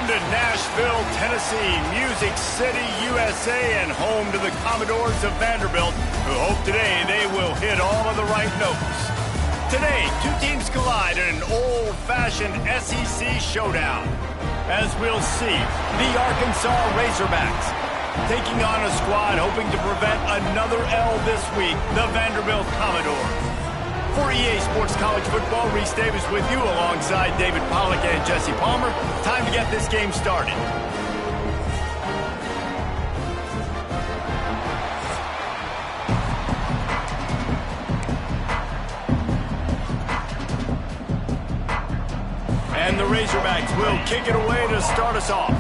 to Nashville, Tennessee, Music City, USA, and home to the Commodores of Vanderbilt, who hope today they will hit all of the right notes. Today, two teams collide in an old-fashioned SEC showdown. As we'll see, the Arkansas Razorbacks taking on a squad hoping to prevent another L this week, the Vanderbilt Commodores. For EA Sports College Football, Reese Davis with you alongside David Pollack and Jesse Palmer. Time to get this game started. And the Razorbacks will kick it away to start us off.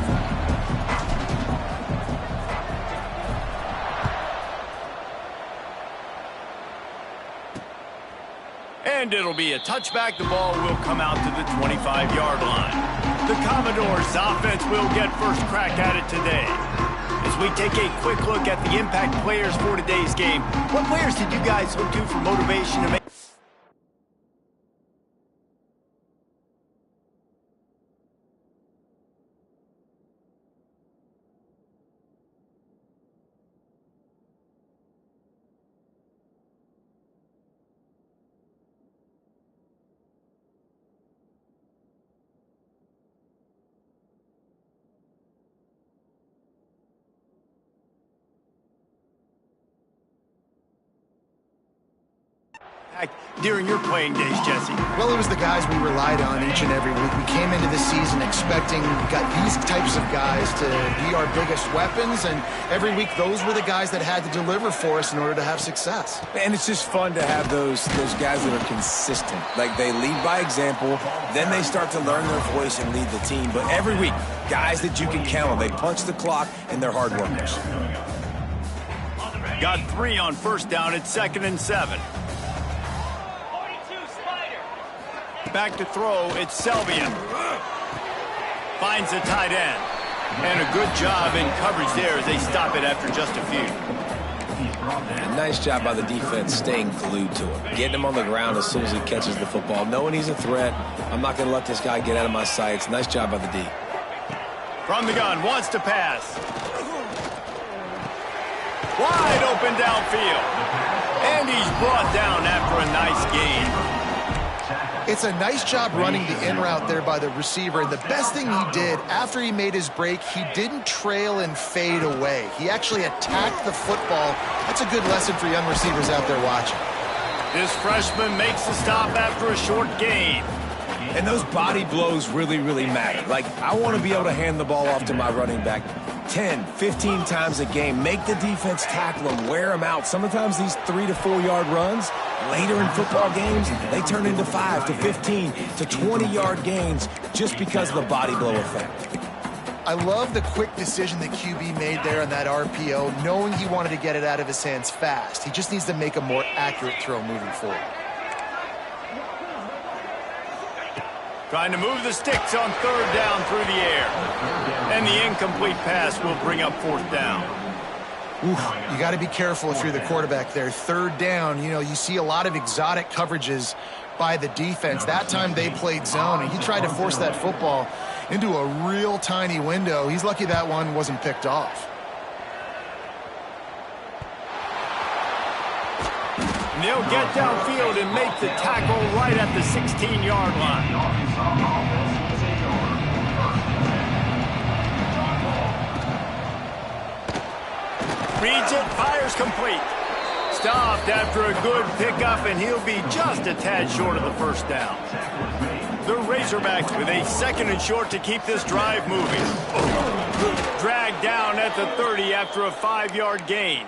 And it'll be a touchback. The ball will come out to the 25-yard line. The Commodores' offense will get first crack at it today. As we take a quick look at the impact players for today's game, what players did you guys look to for motivation to make? During your playing days, Jesse? Well, it was the guys we relied on each and every week. We came into the season expecting these types of guys to be our biggest weapons, and every week those were the guys that had to deliver for us in order to have success. And it's just fun to have those guys that are consistent. Like, they lead by example, then they start to learn their voice and lead the team. But every week, guys that you can count on. They punch the clock, and they're hard workers. Got 3 on first down. It's 2nd and 7. Back to throw, it's Selvian. Finds the tight end. And a good job in coverage there as they stop it after just a few. And nice job by the defense staying glued to him. Getting him on the ground as soon as he catches the football. Knowing he's a threat, I'm not going to let this guy get out of my sights. Nice job by the D. From the gun, wants to pass. Wide open downfield. And he's brought down after a nice gain. It's a nice job running the in route there by the receiver. And the best thing he did after he made his break, he didn't trail and fade away. He actually attacked the football. That's a good lesson for young receivers out there watching. This freshman makes the stop after a short gain. And those body blows really, really matter. Like, I want to be able to hand the ball off to my running back 10, 15 times a game. Make the defense tackle them, wear them out. Sometimes these 3 to 4 yard runs, later in football games, they turn into 5 to 15 to 20-yard gains just because of the body blow effect. I love the quick decision that QB made there on that RPO, knowing he wanted to get it out of his hands fast. He just needs to make a more accurate throw moving forward. Trying to move the sticks on 3rd down through the air. And the incomplete pass will bring up 4th down. Oof, you got to be careful if you're the quarterback there. 3rd down, you know, you see a lot of exotic coverages by the defense. That time they played zone, and he tried to force that football into a real tiny window. He's lucky that one wasn't picked off. And they'll get downfield and make the tackle right at the 16-yard line. Reads it, fires complete. Stopped after a good pickup, and he'll be just a tad short of the 1st down. The Razorbacks with a 2nd and short to keep this drive moving. Dragged down at the 30 after a 5-yard gain.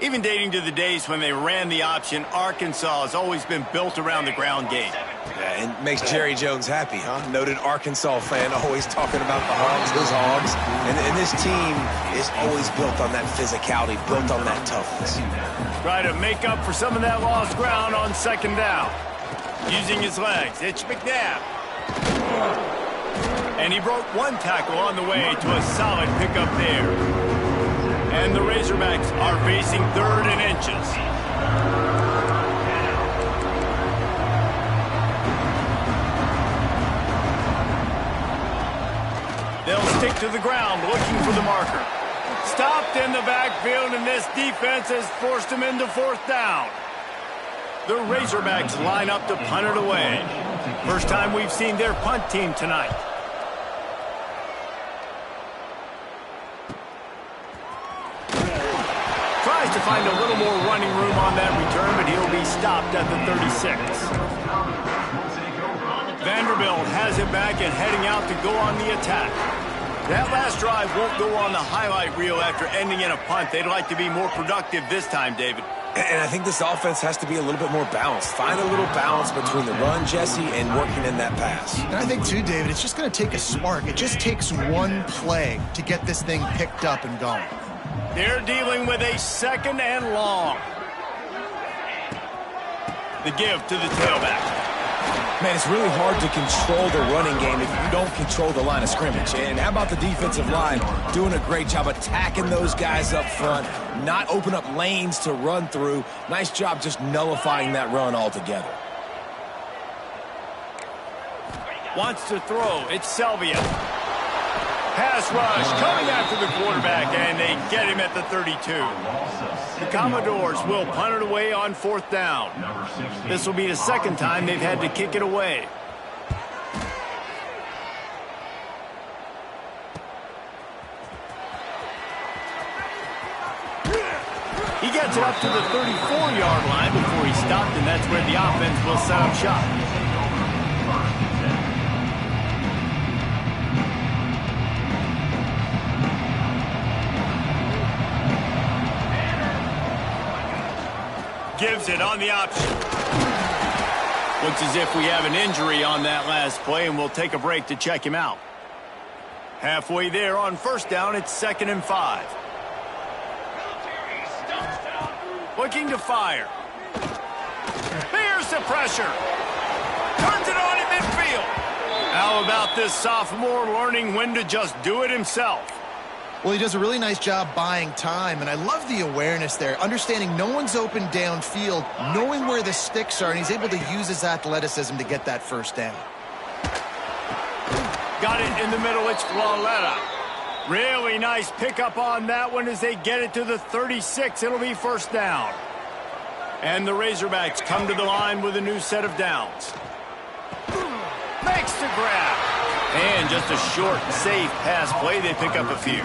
Even dating to the days when they ran the option, Arkansas has always been built around the ground game. Yeah, and makes Jerry Jones happy, huh? Noted Arkansas fan, always talking about the Hogs, his Hogs. And this team is always built on that physicality, built on that toughness. Try to make up for some of that lost ground on 2nd down. Using his legs, it's McNabb. And he broke one tackle on the way to a solid pickup there. And the Razorbacks are facing 3rd and inches. They'll stick to the ground looking for the marker. Stopped in the backfield, and this defense has forced him into fourth down. The Razorbacks line up to punt it away. First time we've seen their punt team tonight. Tries to find a little more running room on that return, but he'll be stopped at the 36. Vanderbilt has it back and heading out to go on the attack. That last drive won't go on the highlight reel after ending in a punt. They'd like to be more productive this time, David. And I think this offense has to be a little bit more balanced. Find a little balance between the run, Jesse, and working in that pass. And I think, too, David, it's just going to take a spark. It just takes one play to get this thing picked up and going. They're dealing with a second and long. The give to the tailback. Man, it's really hard to control the running game if you don't control the line of scrimmage. And how about the defensive line doing a great job attacking those guys up front, not open up lanes to run through. Nice job just nullifying that run altogether. Wants to throw. It's Selvia. Pass rush coming after the quarterback, and they get him at the 32. The Commodores will punt it away on fourth down. This will be the second time they've had to kick it away. He gets it up to the 34-yard line before he stopped, and that's where the offense will set up shop. Gives it on the option. Looks as if we have an injury on that last play, and we'll take a break to check him out. Halfway there on first down, it's 2nd and 5. Looking to fire. Here's the pressure. Turns it on in midfield. How about this sophomore learning when to just do it himself? Well, he does a really nice job buying time, and I love the awareness there, understanding no one's open downfield, knowing where the sticks are, and he's able to use his athleticism to get that first down. Got it in the middle. It's Flaletta. Really nice pickup on that one as they get it to the 36. It'll be first down. And the Razorbacks come to the line with a new set of downs. Makes the grab. And just a short, safe pass play. They pick up a few.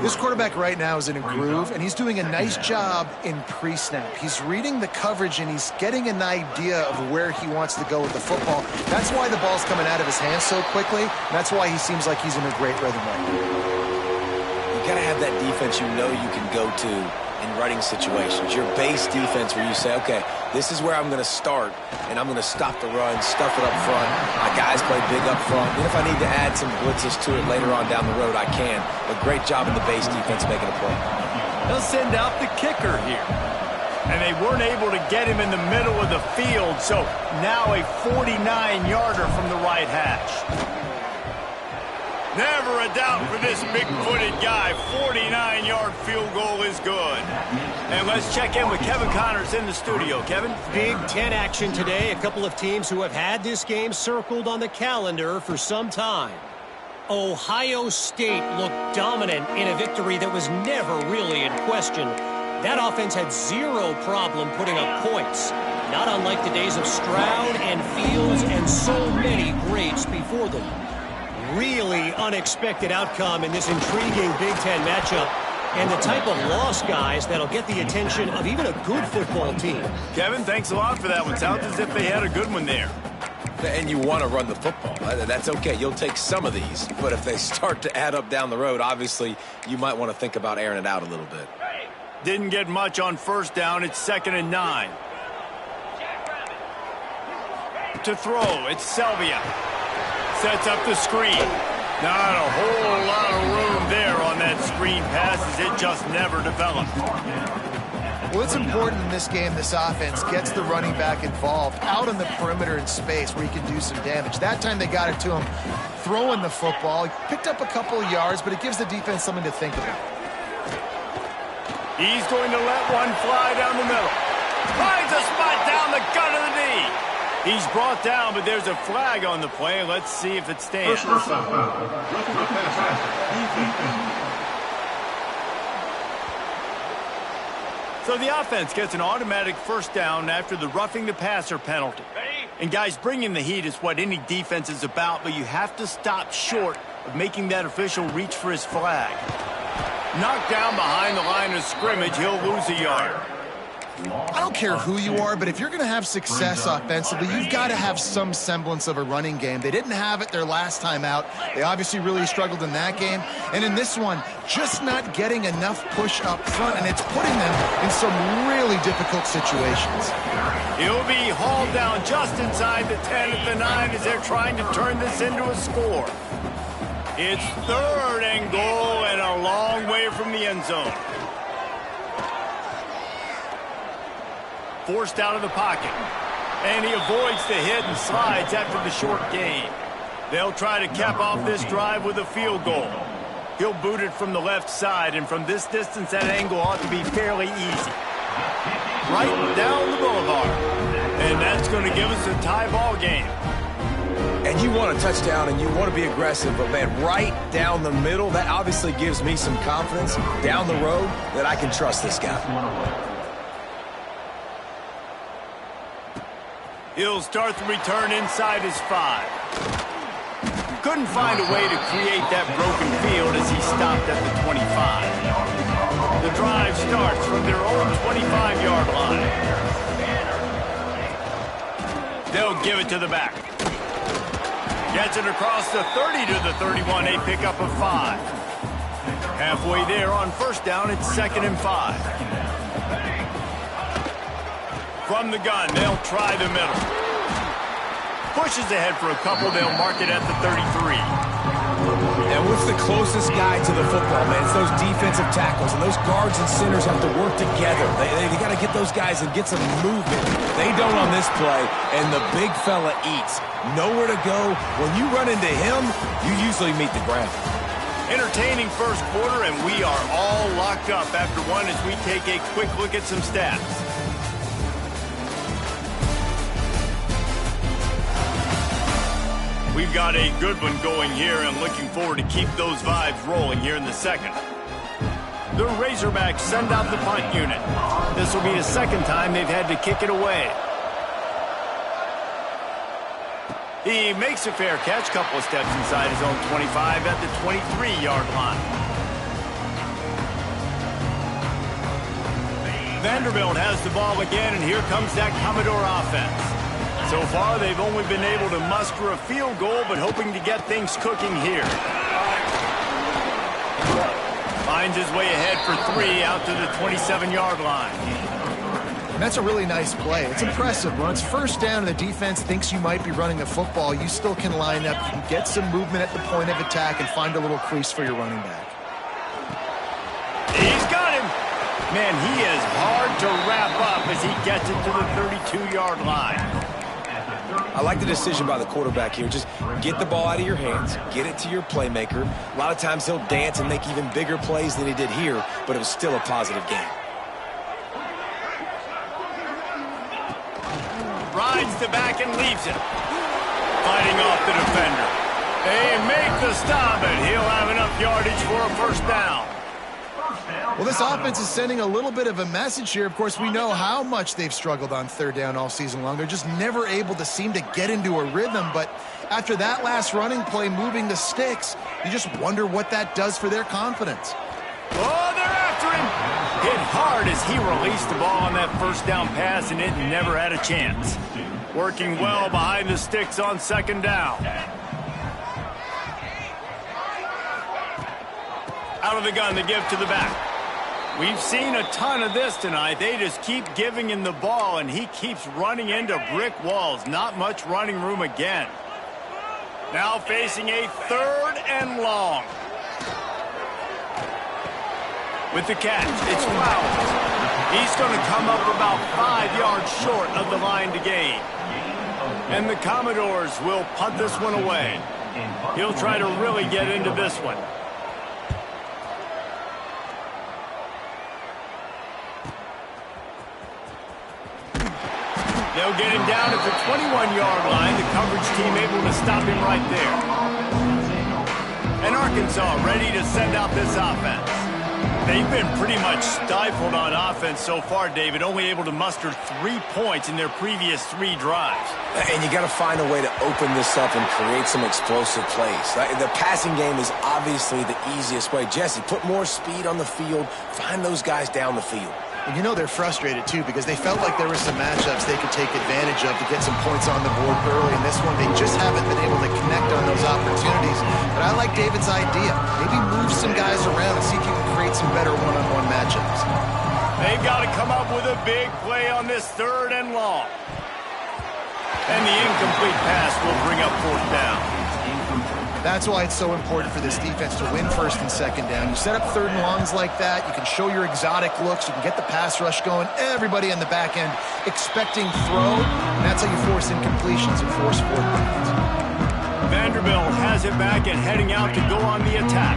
This quarterback right now is in a groove, and he's doing a nice job in pre-snap. He's reading the coverage, and he's getting an idea of where he wants to go with the football. That's why the ball's coming out of his hands so quickly, and that's why he seems like he's in a great rhythm right now. You got to have that defense you know you can go to in running situations. Your base defense where you say, okay, this is where I'm going to start, and I'm going to stop the run, stuff it up front. My guys play big up front. And if I need to add some blitzes to it later on down the road, I can. But great job in the base defense making a play. They'll send out the kicker here. And they weren't able to get him in the middle of the field, so now a 49-yarder from the right hash. Never a doubt for this big-footed guy. 49-yard field goal is good. And let's check in with Kevin Connors in the studio. Kevin? Big Ten action today. A couple of teams who have had this game circled on the calendar for some time. Ohio State looked dominant in a victory that was never really in question. That offense had zero problem putting up points. Not unlike the days of Stroud and Fields and so many greats before them. Really unexpected outcome in this intriguing Big Ten matchup, and the type of loss, guys, that'll get the attention of even a good football team. Kevin, thanks a lot for that one. Sounds as if they had a good one there. And you want to run the football. That's okay. You'll take some of these. But if they start to add up down the road, obviously, you might want to think about airing it out a little bit. Didn't get much on first down. It's 2nd and 9. To throw, it's Selvia. Sets up the screen. Not a whole lot of room there on that screen pass as it just never developed. Well, it's important in this game, this offense gets the running back involved out on the perimeter in space where he can do some damage. That time they got it to him throwing the football. He picked up a couple of yards, but it gives the defense something to think about. He's going to let one fly down the middle. Finds a spot down the gut of the knee. He's brought down, but there's a flag on the play. Let's see if it stands. So the offense gets an automatic first down after the roughing the passer penalty. And guys, bringing the heat is what any defense is about, but you have to stop short of making that official reach for his flag. Knocked down behind the line of scrimmage, he'll lose a yard. I don't care who you are, but if you're going to have success offensively, you've got to have some semblance of a running game. They didn't have it their last time out. They obviously really struggled in that game. And in this one, just not getting enough push up front, and it's putting them in some really difficult situations. He'll be hauled down just inside the 10 at the 9 as they're trying to turn this into a score. It's 3rd and goal and a long way from the end zone. Forced out of the pocket. And he avoids the hit and slides after the short gain. They'll try to cap off this drive with a field goal. He'll boot it from the left side, and from this distance, that angle ought to be fairly easy. Right down the boulevard. And that's going to give us a tie ball game. And you want a touchdown and you want to be aggressive, but man, right down the middle, that obviously gives me some confidence down the road that I can trust this guy. He'll start the return inside his 5. Couldn't find a way to create that broken field as he stopped at the 25. The drive starts from their own 25-yard line. They'll give it to the back. Gets it across the 30 to the 31, a pickup of 5. Halfway there on first down, it's 2nd and 5. From the gun, they'll try the middle. Pushes ahead for a couple, they'll mark it at the 33. And what's the closest guy to the football, man? It's those defensive tackles, and those guards and centers have to work together. They got to get those guys and get some movement. They don't on this play, and the big fella eats. Nowhere to go. When you run into him, you usually meet the ground. Entertaining first quarter, and we are all locked up after one as we take a quick look at some stats. We've got a good one going here and looking forward to keep those vibes rolling here in the second. The Razorbacks send out the punt unit. This will be the second time they've had to kick it away. He makes a fair catch, couple of steps inside his own 25 at the 23-yard line. Vanderbilt has the ball again, and here comes that Commodore offense. So far, they've only been able to muster a field goal, but hoping to get things cooking here. Finds his way ahead for 3 out to the 27-yard line. And that's a really nice play. It's impressive. When it's first down and the defense thinks you might be running the football, you still can line up, you can get some movement at the point of attack, and find a little crease for your running back. He's got him. Man, he is hard to wrap up as he gets it to the 32-yard line. I like the decision by the quarterback here. Just get the ball out of your hands, get it to your playmaker. A lot of times he'll dance and make even bigger plays than he did here, but it was still a positive game. Rides the back and leaves it. Fighting off the defender. They make the stop, and he'll have enough yardage for a first down. Well, this offense is sending a little bit of a message here. Of course, we know how much they've struggled on third down all season long. They're just never able to seem to get into a rhythm. But after that last running play, moving the sticks, you just wonder what that does for their confidence. Oh, they're after him. Hit hard as he released the ball on that first down pass, and it never had a chance. Working well behind the sticks on second down. Out of the gun, the give to the back. We've seen a ton of this tonight. They just keep giving him the ball, and he keeps running into brick walls. Not much running room again. Now facing a 3rd and long. With the catch, it's Flowers. He's going to come up about 5 yards short of the line to gain. And the Commodores will punt this one away. He'll try to really get into this one. They'll get him down at the 21-yard line. The coverage team able to stop him right there. And Arkansas ready to send out this offense. They've been pretty much stifled on offense so far, David, only able to muster 3 points in their previous 3 drives. And you got to find a way to open this up and create some explosive plays. The passing game is obviously the easiest way. Jesse, put more speed on the field. Find those guys down the field. And you know they're frustrated, too, because they felt like there were some matchups they could take advantage of to get some points on the board early. In this one, they just haven't been able to connect on those opportunities. But I like David's idea. Maybe move some guys around and see if you can create some better one-on-one matchups. They've got to come up with a big play on this 3rd and long. And the incomplete pass will bring up 4th down. That's why it's so important for this defense to win 1st and 2nd down. You set up 3rd and longs like that, you can show your exotic looks, you can get the pass rush going, everybody on the back end expecting throw, and that's how you force incompletions and force 4th downs. Vanderbilt has it back and heading out to go on the attack.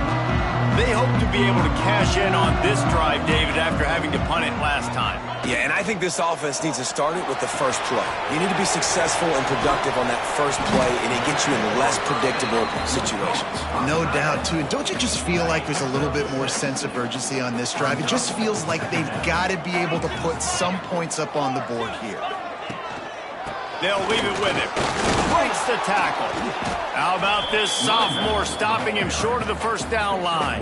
They hope to be able to cash in on this drive, David, after having to punt it last time. Yeah, and I think this offense needs to start it with the first play. You need to be successful and productive on that first play, and it gets you in less predictable situations. No doubt, too. And don't you just feel like there's a little bit more sense of urgency on this drive? It just feels like they've got to be able to put some points up on the board here. They'll leave it with him. Breaks the tackle. How about this sophomore stopping him short of the 1st down line?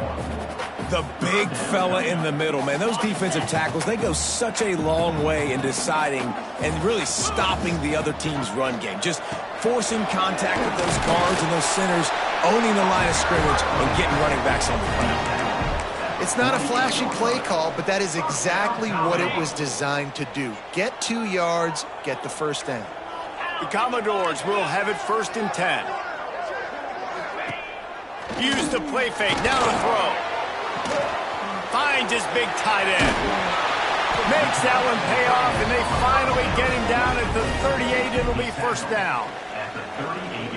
The big fella in the middle, man. Those defensive tackles, they go such a long way in deciding and really stopping the other team's run game. Just forcing contact with those guards and those centers, owning the line of scrimmage, and getting running backs on the ground. It's not a flashy play call, but that is exactly what it was designed to do. Get 2 yards, get the 1st down. The Commodores will have it 1st and 10. Use the play fake, now to throw. Finds his big tight end. Makes that one pay off, and they finally get him down at the 38. It'll be 1st down.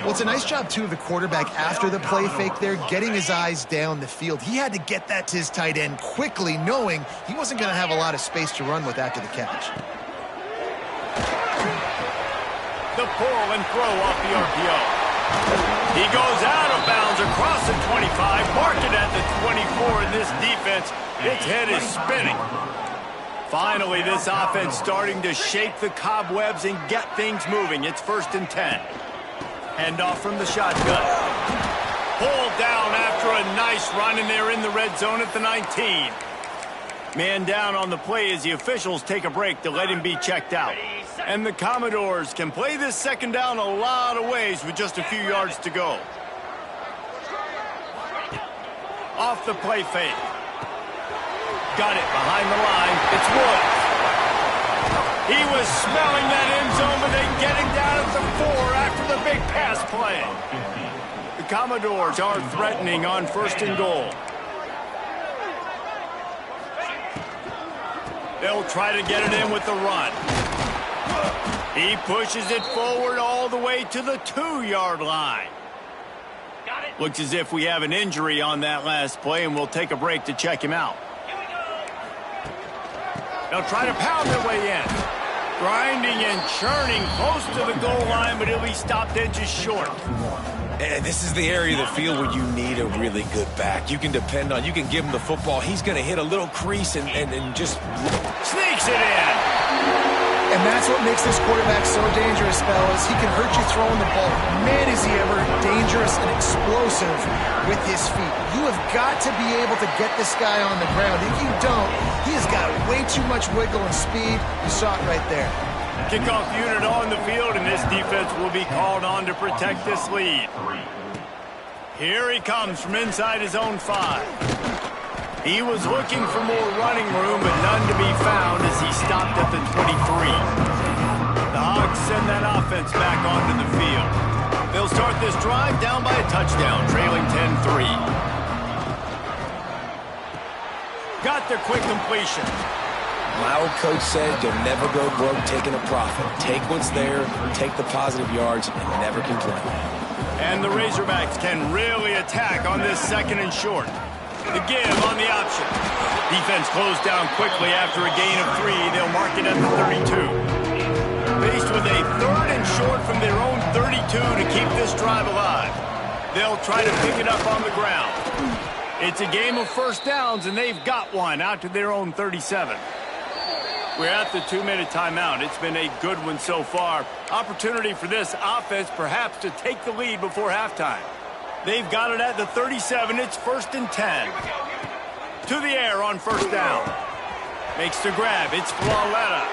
Well, it's a nice job, too, of the quarterback after the play fake there, getting his eyes down the field. He had to get that to his tight end quickly, knowing he wasn't going to have a lot of space to run with after the catch. The pull and throw off the RPO. He goes out of bounds across the 25, marked it at the 24, and this defense, its head is spinning. Finally, this offense starting to shake the cobwebs and get things moving. It's 1st and 10. Handoff from the shotgun. Pulled down after a nice run, and they're in the red zone at the 19. Man down on the play as the officials take a break to let him be checked out. And the Commodores can play this 2nd down a lot of ways with just a few yards to go. Off the play fake. Got it behind the line. It's Woods. He was smelling that end zone, but they get him down at the 4 after the big pass play. The Commodores are threatening on 1st and goal. They'll try to get it in with the run. He pushes it forward all the way to the 2-yard line. Looks as if we have an injury on that last play, and we'll take a break to check him out. They'll try to pound their way in. Grinding and churning close to the goal line, but he'll be stopped edges short. And this is the area of the field where you need a really good back. You can depend on, you can give him the football. He's going to hit a little crease and just sneaks it in. And that's what makes this quarterback so dangerous, fellas. He can hurt you throwing the ball. Man, is he ever dangerous and explosive with his feet. You have got to be able to get this guy on the ground. If you don't, he has got way too much wiggle and speed. You saw it right there. Kickoff unit on the field, and this defense will be called on to protect this lead. Here he comes from inside his own 5. He was looking for more running room, but none to be found as he stopped at the 23. The Hogs send that offense back onto the field. They'll start this drive down by a touchdown, trailing 10-3. Got their quick completion. My old coach said you'll never go broke taking a profit. Take what's there, take the positive yards, and never complain. And the Razorbacks can really attack on this 2nd and short. The give on the option. Defense closed down quickly after a gain of 3. They'll mark it at the 32. Faced with a 3rd and short from their own 32 to keep this drive alive. They'll try to pick it up on the ground. It's a game of first downs, and they've got one out to their own 37. We're at the 2-minute timeout. It's been a good one so far. Opportunity for this offense perhaps to take the lead before halftime. They've got it at the 37. It's 1st and 10. To the air on first down. Makes the grab. It's Flawletta.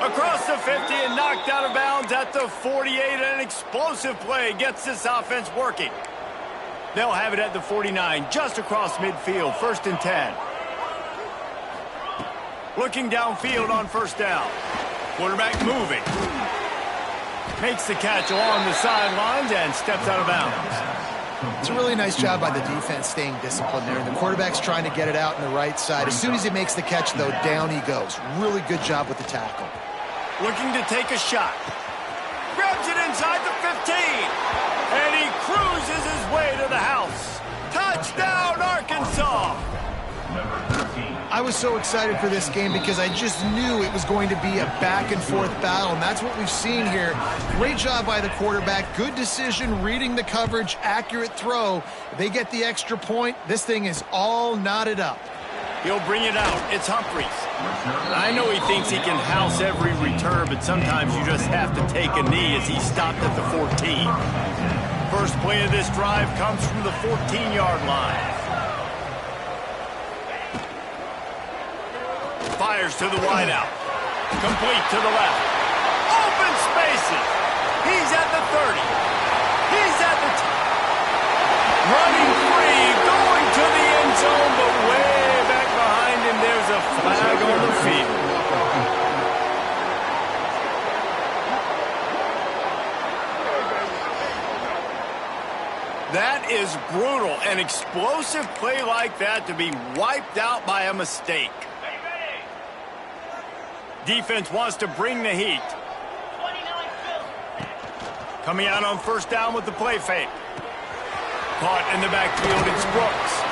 Across the 50 and knocked out of bounds at the 48. An explosive play gets this offense working. They'll have it at the 49, just across midfield, 1st and 10. Looking downfield on first down. Quarterback moving. Makes the catch along the sidelines and steps out of bounds. It's a really nice job by the defense staying disciplined there. The quarterback's trying to get it out on the right side. As soon as he makes the catch, though, down he goes. Really good job with the tackle. Looking to take a shot. Grabs it inside the 15. And he cruises his way to the house. Touchdown, Arkansas! I was so excited for this game because I just knew it was going to be a back-and-forth battle, and that's what we've seen here. Great job by the quarterback. Good decision, reading the coverage, accurate throw. They get the extra point. This thing is all knotted up. He'll bring it out. It's Humphries. I know he thinks he can house every return, but sometimes you just have to take a knee as he stopped at the 14. First play of this drive comes from the 14-yard line. Fires to the wideout. Complete to the left. Open spaces. He's at the 30. He's at the running free, going to the end zone, but way back behind him, there's a flag on the field. That is brutal. An explosive play like that to be wiped out by a mistake. Defense wants to bring the heat. Coming out on first down with the play fake. Caught in the backfield, it's Brooks.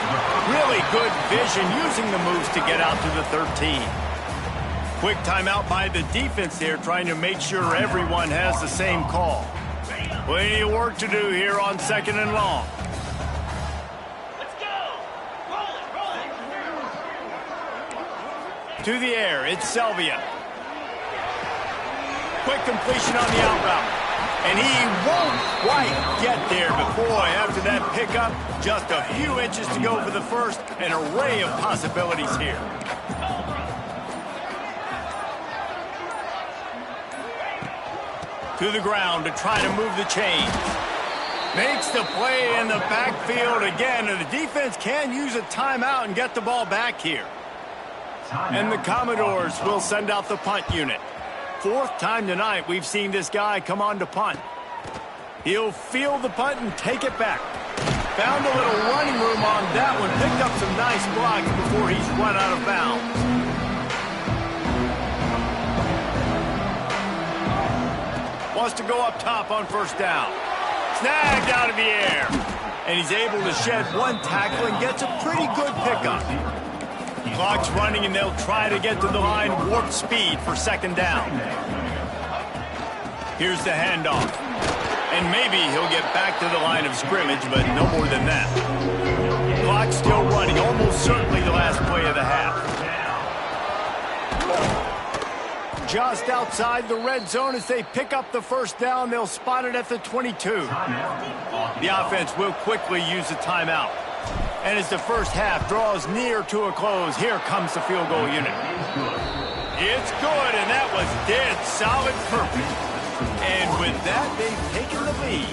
Really good vision using the moves to get out to the 13. Quick timeout by the defense there, trying to make sure everyone has the same call. Plenty of work to do here on 2nd and long. Let's go! Roll it! To the air, it's Selvia. Quick completion on the out route. And he won't quite get there, but boy, after that pickup, just a few inches to go for the first. An array of possibilities here. To the ground to try to move the chains. Makes the play in the backfield again, and the defense can use a timeout and get the ball back here. And the Commodores will send out the punt unit. 4th time tonight we've seen this guy come on to punt. He'll field the punt and take it back. Found a little running room on that one. Picked up some nice blocks before he's run out of bounds. Wants to go up top on first down. Snagged out of the air. And he's able to shed one tackle and gets a pretty good pickup. Clock's running, and they'll try to get to the line warp speed for 2nd down. Here's the handoff. And maybe he'll get back to the line of scrimmage, but no more than that. Clock's still running, almost certainly the last play of the half. Just outside the red zone as they pick up the first down. They'll spot it at the 22. The offense will quickly use a timeout. And as the first half draws near to a close, here comes the field goal unit. It's good, and that was dead solid perfect. And with that, they've taken the lead.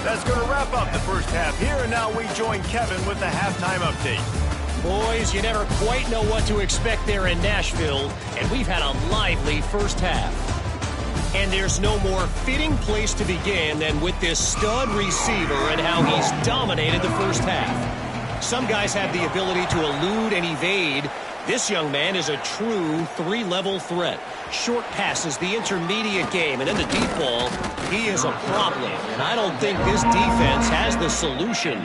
That's going to wrap up the first half here, and now we join Kevin with the halftime update. Boys, you never quite know what to expect there in Nashville, and we've had a lively first half. And there's no more fitting place to begin than with this stud receiver and how he's dominated the first half. Some guys have the ability to elude and evade. This young man is a true 3-level threat. Short passes, the intermediate game, and then the deep ball, he is a problem. And I don't think this defense has the solution.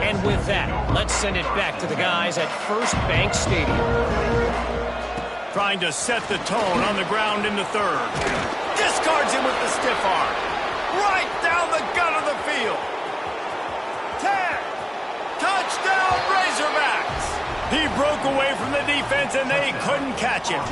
And with that, let's send it back to the guys at First Bank Stadium. Trying to set the tone on the ground in the third. Discards him with the stiff arm. Right down the gut of the field. 10. Touchdown Razorbacks. He broke away from the defense and they couldn't catch him.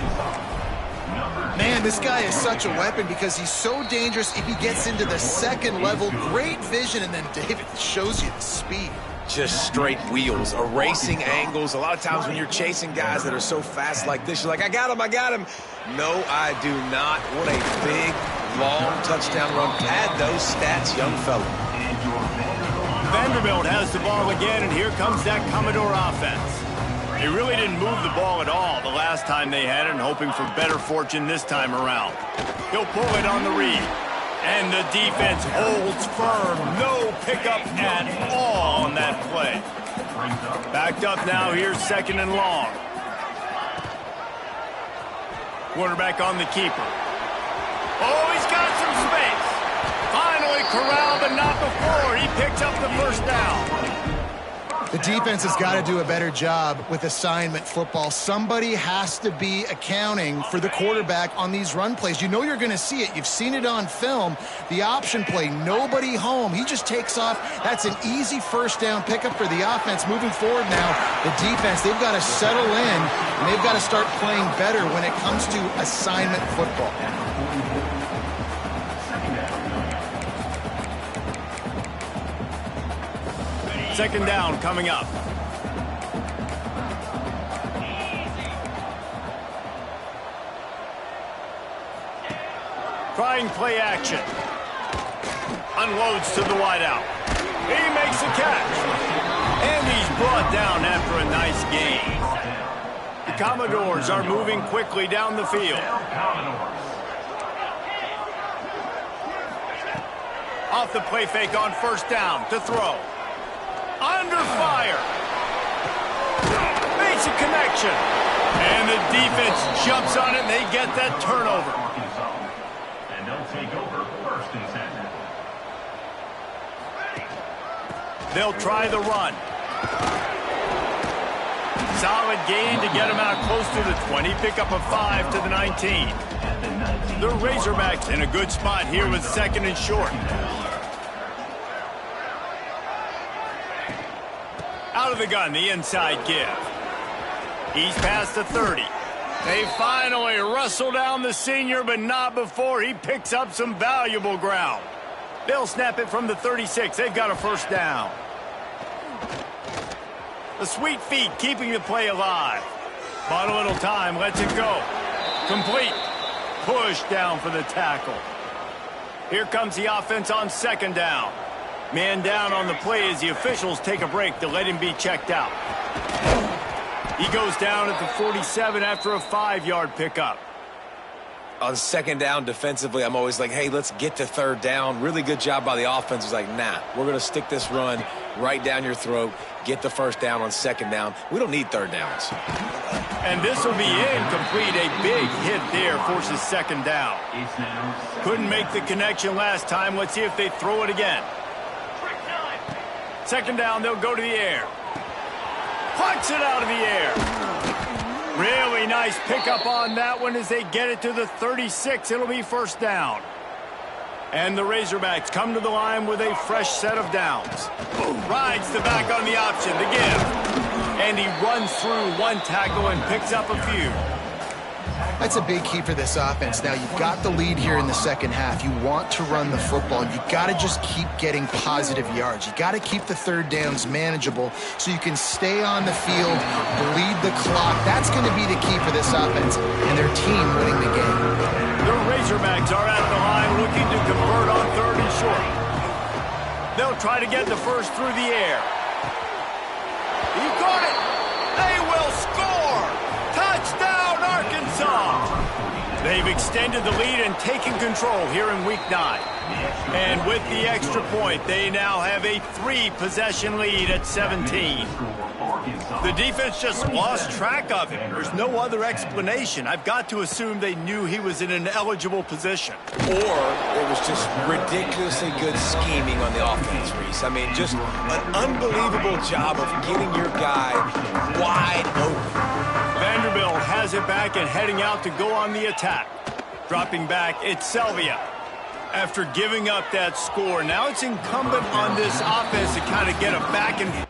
Man, this guy is such a weapon because he's so dangerous if he gets into the second level. Great vision, and then David shows you the speed. Just straight wheels, erasing angles. A lot of times when you're chasing guys that are so fast like this, you're like, I got him, I got him. No, I do not. What a big, long touchdown run. Pad those stats, young fella. Vanderbilt has the ball again, and here comes that Commodore offense. They really didn't move the ball at all the last time they had it, and hoping for better fortune this time around. He'll pull it on the read. And the defense holds firm. No pickup at all on that play. Backed up now. Here's second and long. Quarterback on the keeper. Oh, he's got some space. Finally corralled, but not before. He picks up the first down. The defense has got to do a better job with assignment football. Somebody has to be accounting for the quarterback on these run plays. You know you're going to see it. You've seen it on film. The option play, nobody home. He just takes off. That's an easy first down pickup for the offense. Moving forward now, the defense, they've got to settle in, and they've got to start playing better when it comes to assignment football. Second down coming up. Trying play action. Unloads to the wideout. He makes a catch. And he's brought down after a nice gain. The Commodores are moving quickly down the field. Off the play fake on first down to throw. Under fire. Makes a connection. And the defense jumps on it, and they get that turnover. And they'll take over first and 10. They'll try the run. Solid gain to get him out close to the 20. Pick up a 5 to the 19. The Razorbacks in a good spot here with second and short. Out of the gun, the inside give. He's past the 30. They finally wrestle down the senior, but not before he picks up some valuable ground. They'll snap it from the 36. They've got a first down. The sweet feet keeping the play alive. Bought a little time, lets it go. Complete. Push down for the tackle. Here comes the offense on second down. Man down on the play as the officials take a break to let him be checked out. He goes down at the 47 after a 5-yard pickup. On second down defensively, I'm always like, hey, let's get to third down. Really good job by the offense. It's like, nah, we're going to stick this run right down your throat, get the first down on second down. We don't need third downs. And this will be incomplete. A big hit there forces second down. Couldn't make the connection last time. Let's see if they throw it again. Second down, they'll go to the air. Punch it out of the air. Really nice pickup on that one as they get it to the 36. It'll be first down. And the Razorbacks come to the line with a fresh set of downs. Rides the back on the option, the give. And he runs through one tackle and picks up a few. That's a big key for this offense. Now, you've got the lead here in the second half. You want to run the football. You got to just keep getting positive yards. You got to keep the third downs manageable so you can stay on the field, bleed the clock. That's going to be the key for this offense and their team winning the game. The Razorbacks are at the line looking to convert on third and short. They'll try to get the first through the air. He caught it. They will score. Touchdown, Arkansas. They've extended the lead and taken control here in Week 9. And with the extra point, they now have a 3-possession lead at 17. The defense just lost track of him. There's no other explanation. I've got to assume they knew he was in an eligible position. Or it was just ridiculously good scheming on the offense, Reese. I mean, just an unbelievable job of getting your guy wide open. Vanderbilt has it back and heading out to go on the attack. Dropping back, it's Selvia. After giving up that score, now it's incumbent on this offense to kind of get it back and...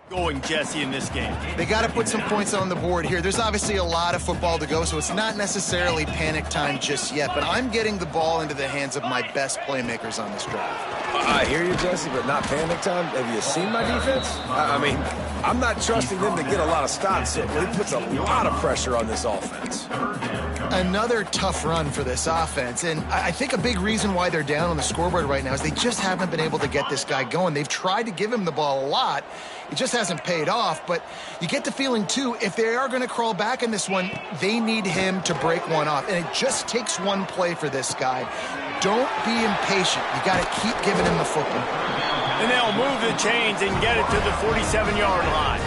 going, Jesse, in this game? They got to put some points on the board here. There's obviously a lot of football to go, so it's not necessarily panic time just yet, but I'm getting the ball into the hands of my best playmakers on this drive. I hear you, Jesse, but not panic time. Have you seen my defense? I mean, I'm not trusting them to get a lot of stops, so it puts a lot of pressure on this offense. Another tough run for this offense, and I think a big reason why they're down on the scoreboard right now is they just haven't been able to get this guy going. They've tried to give him the ball a lot. It just hasn't paid off, but you get the feeling, too, if they are going to crawl back in this one, they need him to break one off, and it just takes one play for this guy. Don't be impatient. You got to keep giving him the football. And they'll move the chains and get it to the 47-yard line.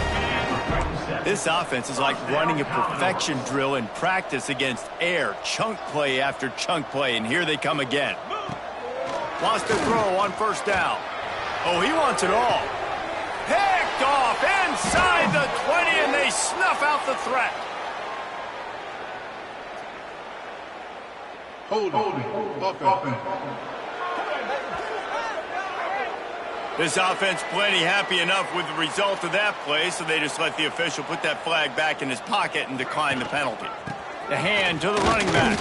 This offense is like running a perfection drill in practice against air, chunk play after chunk play, and here they come again. Wants to throw on first down. Oh, he wants it all. Picked off inside the 20, and they snuff out the threat. This offense plenty happy enough with the result of that play, so they just let the official put that flag back in his pocket and decline the penalty. The hand to the running back.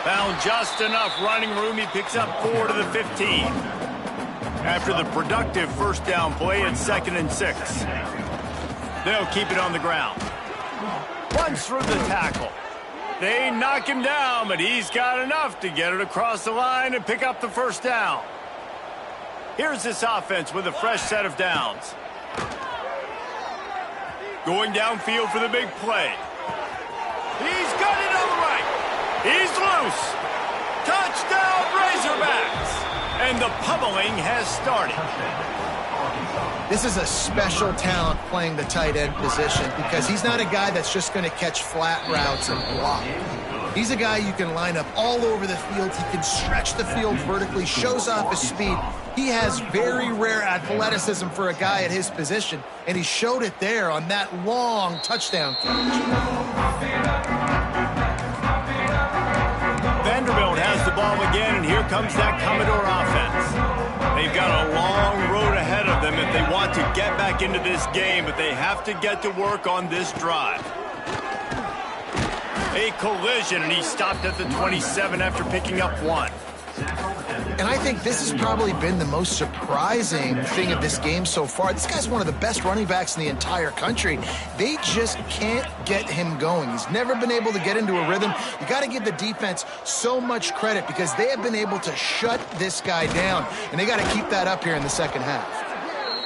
Found just enough running room. He picks up 4 to the 15. After the productive first down play, it's 2nd and 6. They'll keep it on the ground. Runs through the tackle. They knock him down, but he's got enough to get it across the line and pick up the first down. Here's this offense with a fresh set of downs. Going downfield for the big play. He's got it on the right. He's loose. Touchdown, Razorbacks. And the pummeling has started. This is a special talent playing the tight end position because he's not a guy that's just going to catch flat routes and block. He's a guy you can line up all over the field. He can stretch the field vertically, shows off his speed. He has very rare athleticism for a guy at his position, and he showed it there on that long touchdown catch. Vanderbilt has the ball again, and here comes that Commodore offense. They've got a long road ahead of them if they want to get back into this game, but they have to get to work on this drive. A collision, and he stopped at the 27 after picking up 1. And I think this has probably been the most surprising thing of this game so far. This guy's one of the best running backs in the entire country. They just can't get him going. He's never been able to get into a rhythm. You got to give the defense so much credit because they have been able to shut this guy down, and they got to keep that up here in the second half.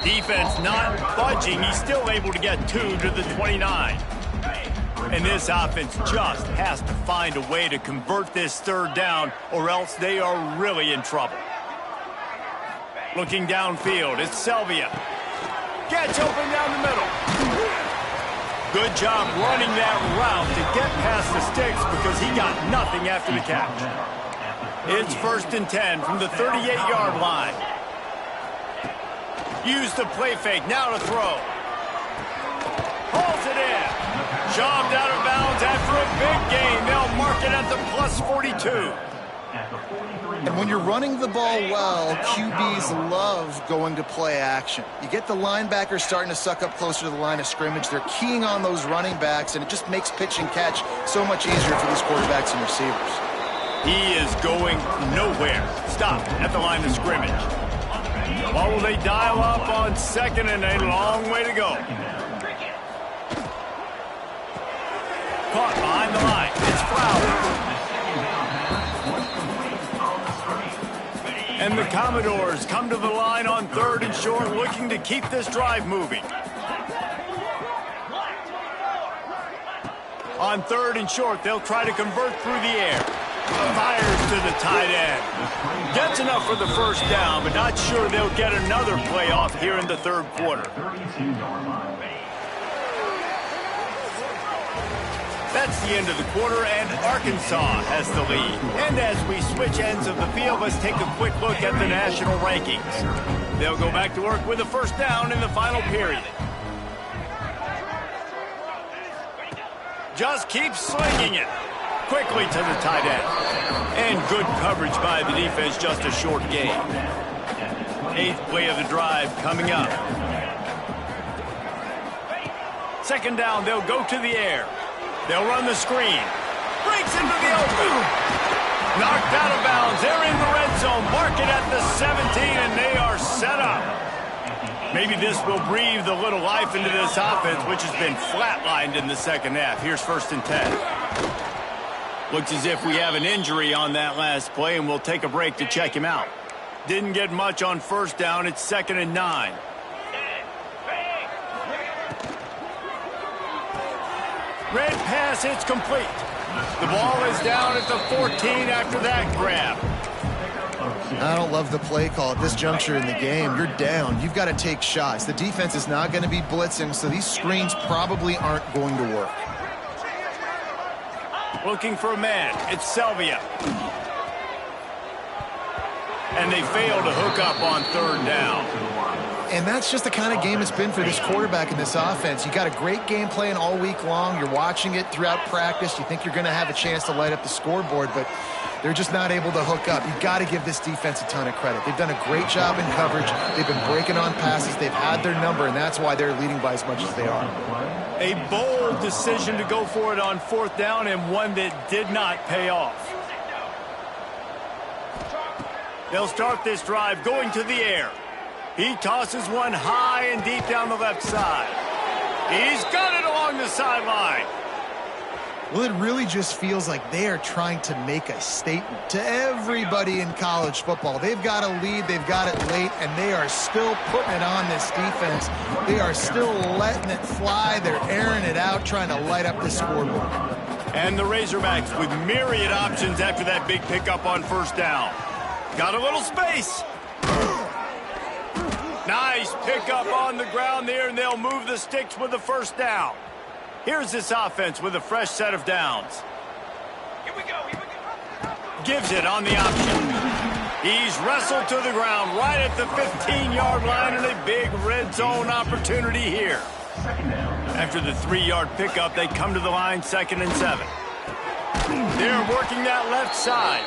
Defense not budging. He's still able to get 2 to the 29. And this offense just has to find a way to convert this third down, or else they are really in trouble. Looking downfield, it's Selvia. Gets open down the middle. Good job running that route to get past the sticks because he got nothing after the catch. It's 1st and 10 from the 38-yard line. Use the play fake, now to throw. Holds it in. Shoved out of bounds after a big gain. They'll mark it at the plus 42. And when you're running the ball well, QBs love going to play action. You get the linebackers starting to suck up closer to the line of scrimmage. They're keying on those running backs, and it just makes pitch and catch so much easier for these quarterbacks and receivers. He is going nowhere. Stop at the line of scrimmage. What will they dial up on 2nd and a long way to go? Caught behind the line. It's Flower. And the Commodores come to the line on 3rd and short, looking to keep this drive moving. On 3rd and short, they'll try to convert through the air. Fires to the tight end. Gets enough for the first down, but not sure they'll get another playoff here in the 3rd quarter. That's the end of the quarter, and Arkansas has the lead. And as we switch ends of the field, let's take a quick look at the national rankings. They'll go back to work with a first down in the final period. Just keep slinging it. Quickly to the tight end. And good coverage by the defense, just a short gain. 8th play of the drive coming up. second down, they'll go to the air. They'll run the screen. Breaks into the open. Knocked out of bounds. They're in the red zone. Mark it at the 17, and they are set up. Maybe this will breathe a little life into this offense, which has been flatlined in the second half. Here's 1st and 10. Looks as if we have an injury on that last play, and we'll take a break to check him out. Didn't get much on 1st down. It's 2nd and 9. Red pass, it's complete. The ball is down at the 14 after that grab. I don't love the play call at this juncture in the game. You're down. You've got to take shots. The defense is not going to be blitzing, so these screens probably aren't going to work. Looking for a man. It's Selvia. And they fail to hook up on 3rd down. And that's just the kind of game it's been for this quarterback in this offense. You got a great game plan all week long. You're watching it throughout practice. You think you're going to have a chance to light up the scoreboard, but they're just not able to hook up. You've got to give this defense a ton of credit. They've done a great job in coverage. They've been breaking on passes. They've had their number, and that's why they're leading by as much as they are. A bold decision to go for it on 4th down, and one that did not pay off. They'll start this drive going to the air. He tosses one high and deep down the left side. He's got it along the sideline. Well, it really just feels like they are trying to make a statement to everybody in college football. They've got a lead, they've got it late, and they are still putting it on this defense. They are still letting it fly. They're airing it out, trying to light up the scoreboard. And the Razorbacks with myriad options after that big pickup on 1st down. Got a little space. Nice pickup on the ground there, and they'll move the sticks with the 1st down. Here's this offense with a fresh set of downs. Here we go. Gives it on the option. He's wrestled to the ground right at the 15-yard line, and a big red zone opportunity here. After the 3-yard pickup, they come to the line 2nd and 7. They're working that left side.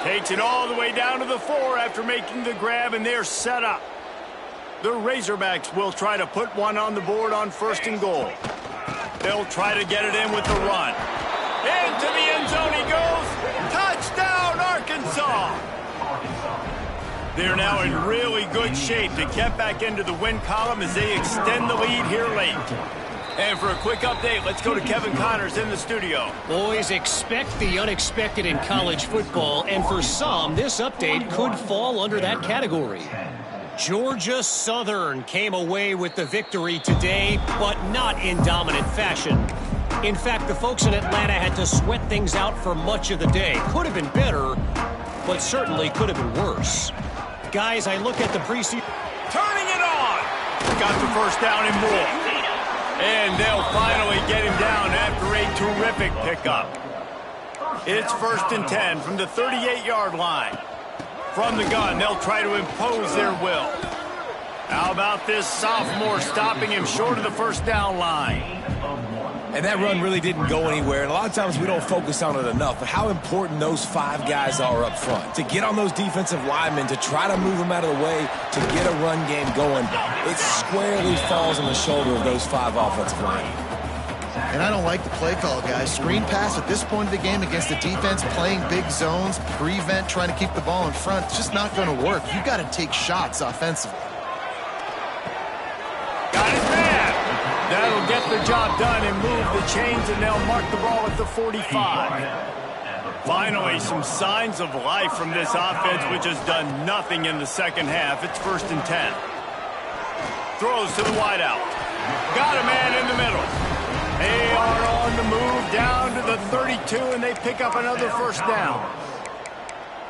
Takes it all the way down to the 4 after making the grab, and they're set up. The Razorbacks will try to put one on the board on 1st and goal. They'll try to get it in with the run. Into the end zone he goes. Touchdown, Arkansas! They're now in really good shape to get back into the win column as they extend the lead here late. And for a quick update, let's go to Kevin Connors in the studio. Boys, expect the unexpected in college football, and for some, this update could fall under that category. Georgia Southern came away with the victory today, but not in dominant fashion. In fact, the folks in Atlanta had to sweat things out for much of the day. Could have been better, but certainly could have been worse. Guys, I look at the preseason. Turning it on! Got the 1st down and more. And they'll finally get him down after a terrific pickup. It's 1st and 10 from the 38-yard line. From the gun, they'll try to impose their will. How about this sophomore stopping him short of the 1st down line? And that run really didn't go anywhere. And a lot of times we don't focus on it enough, but how important those 5 guys are up front. To get on those defensive linemen, to try to move them out of the way, to get a run game going, it squarely falls on the shoulder of those 5 offensive linemen. And I don't like the play call, guys. Screen pass at this point of the game against the defense, playing big zones, prevent, trying to keep the ball in front. It's just not going to work. You've got to take shots offensively. Got his man. That'll get the job done and move the chains, and they'll mark the ball at the 45. Finally, some signs of life from this offense, which has done nothing in the second half. It's 1st and 10. Throws to the wideout. Got a man in the middle. They are on the move down to the 32, and they pick up another 1st down.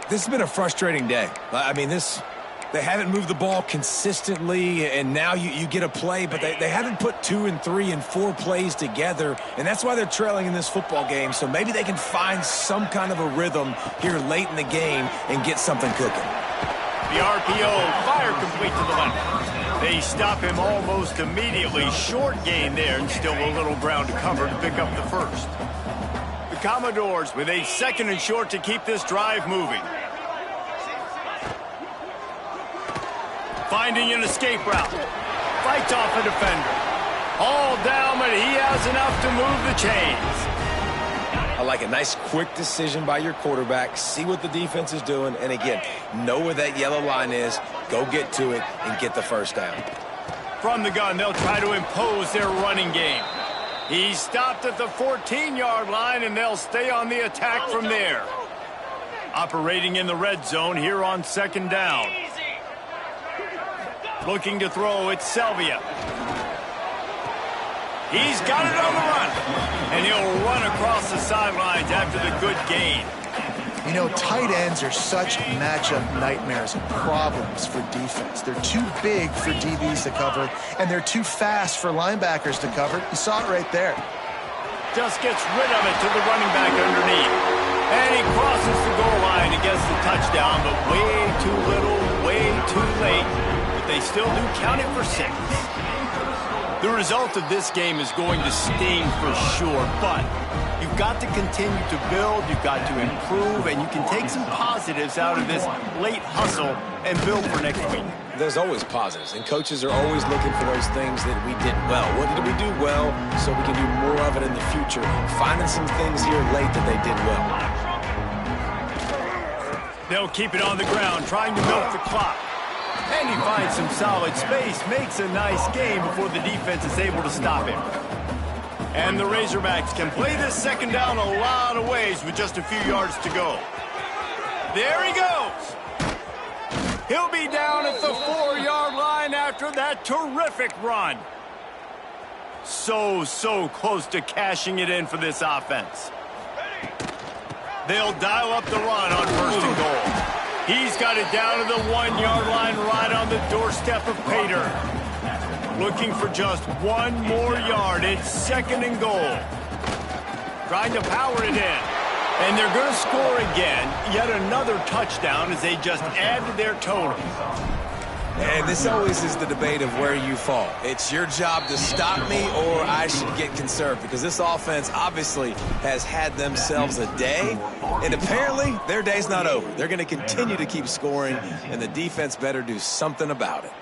This has been a frustrating day. I mean, they haven't moved the ball consistently, and now you get a play, but they haven't put 2 and 3 and 4 plays together, and that's why they're trailing in this football game. So maybe they can find some kind of a rhythm here late in the game and get something cooking. The RPO, fire complete to the left. They stop him almost immediately. Short gain there, and still a little ground to cover to pick up the 1st. The Commodores with a 2nd and short to keep this drive moving. Finding an escape route. Fights off a defender. All down, but he has enough to move the chains. I like a nice quick decision by your quarterback. See what the defense is doing. And again, know where that yellow line is. Go get to it and get the first down. From the gun, they'll try to impose their running game. He's stopped at the 14-yard line, and they'll stay on the attack from there. Operating in the red zone here on second down. Looking to throw, it's Selvia. He's got it on the run, and he'll run across the sidelines after the good gain. You know, tight ends are such matchup nightmares and problems for defense. They're too big for DBs to cover, and they're too fast for linebackers to cover. You saw it right there. Just gets rid of it to the running back underneath. And he crosses the goal line and gets the touchdown, but way too little, way too late. But they still do count it for 6. The result of this game is going to sting for sure, but you've got to continue to build, you've got to improve, and you can take some positives out of this late hustle and build for next week. There's always positives, and coaches are always looking for those things that we did well. What did we do well so we can do more of it in the future? Finding some things here late that they did well. They'll keep it on the ground, trying to milk the clock. And he finds some solid space, makes a nice game before the defense is able to stop him. And the Razorbacks can play this second down a lot of ways with just a few yards to go. There he goes. He'll be down at the 4-yard line after that terrific run. So close to cashing it in for this offense. They'll dial up the run on first and goal. He's got it down to the 1-yard line right on the doorstep of Pater. Looking for just one more yard. It's second and goal. Trying to power it in. And they're going to score again. Yet another touchdown as they just add to their total. And this always is the debate of where you fall. It's your job to stop me or I should get conserved, because this offense obviously has had themselves a day, and apparently their day's not over. They're going to continue to keep scoring, and the defense better do something about it.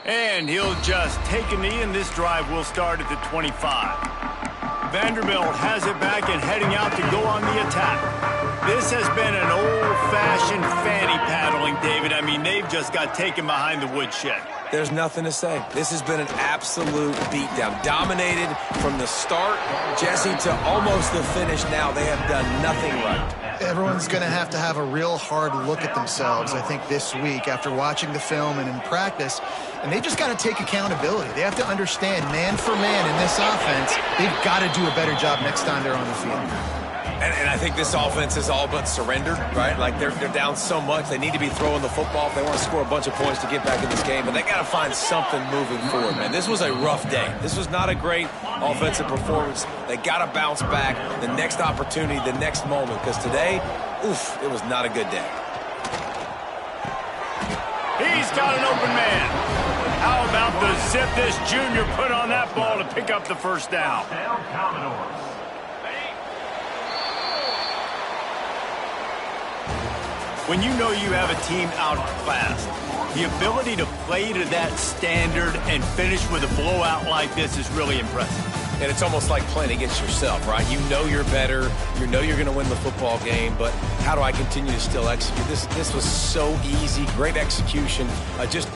And he'll just take a knee, and this drive will start at the 25. Vanderbilt has it back and heading out to go on the attack. This has been an old-fashioned fanny paddling, David. I mean, they've just got taken behind the woodshed. There's nothing to say. This has been an absolute beatdown. Dominated from the start, Jesse, to almost the finish now. They have done nothing right. Everyone's going to have a real hard look at themselves, I think, this week after watching the film and in practice. And they just got to take accountability. They have to understand, man for man in this offense, they've got to do a better job next time they're on the field. And I think this offense is all but surrendered, right? Like, they're down so much. They need to be throwing the football if they want to score a bunch of points to get back in this game. But they got to find something moving forward, man. This was a rough day. This was not a great offensive performance. They got to bounce back the next opportunity, the next moment. Because today, oof, it was not a good day. He's got an open man. How about the zip this junior put on that ball to pick up the first down? When you know you have a team outclassed, the ability to play to that standard and finish with a blowout like this is really impressive. And it's almost like playing against yourself, right? You know you're better. You know you're going to win the football game, but how do I continue to still execute? This was so easy. Great execution. Just